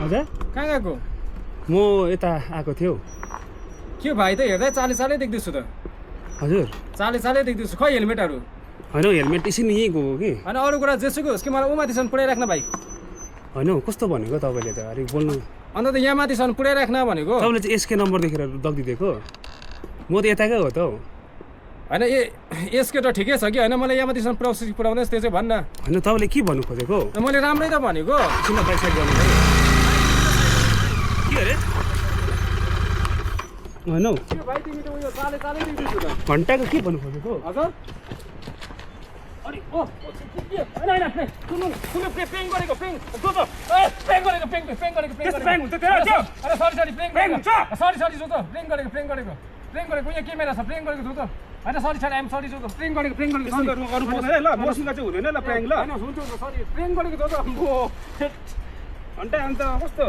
हजुर कहाँ गएको म यता आएको थियो के भाइ त हेर्दा चाले चाले देख्दैछु त हजुर चाले चाले देख्दैछु खै हेलमेटहरू होइन हेलमेट एकछिन यहीँ गएको कि अनि अरू कुरा जेसुकै होस् कि मलाई ऊ माथिसम्म पुऱ्याइराख्न भाइ होइन हौ कस्तो भनेको तपाईँले त अलिक बोल्नु अन्त त यहाँ माथिसम्म पुऱ्याइराख्न भनेको तपाईँले चाहिँ एसके नम्बर देखेर दगिदिएको म त यताकै हो त हौ होइन यसको त ठिकै छ कि होइन मलाई यहाँ माथिसम्म पुऱ्याउँदैछ त्यो चाहिँ भन्न होइन तपाईँले के भन्नु खोजेको मैले राम्रै त भनेको एकछिन बाइक साइड गर्नु पऱ्यो के अरे होइन हौ भाइ तिमी त उयो चाले चाले देख्दैछु त घन्टाको के भन्नु खोजेको हजुर अनि ओ होइन सुन्नु पेङ गरेको पेङ जो त पेङ गरेको पेङ गरेको पेङ हुन्छ त्यो अरे सरी पेङ हुन्छ सरी जो त पेङ गरेको यहाँ क्यामेरा छ प्रेङ गरेको जो त होइन सरी आइएम सरी जो त प्रेङ गरेको गर्नु पर्दैन ल मसँग चाहिँ हुँदैन ल प्र्याङ ल होइन हुन्छ सरी प्रेङ गरेको जो त घन्टा अन्त कस्तो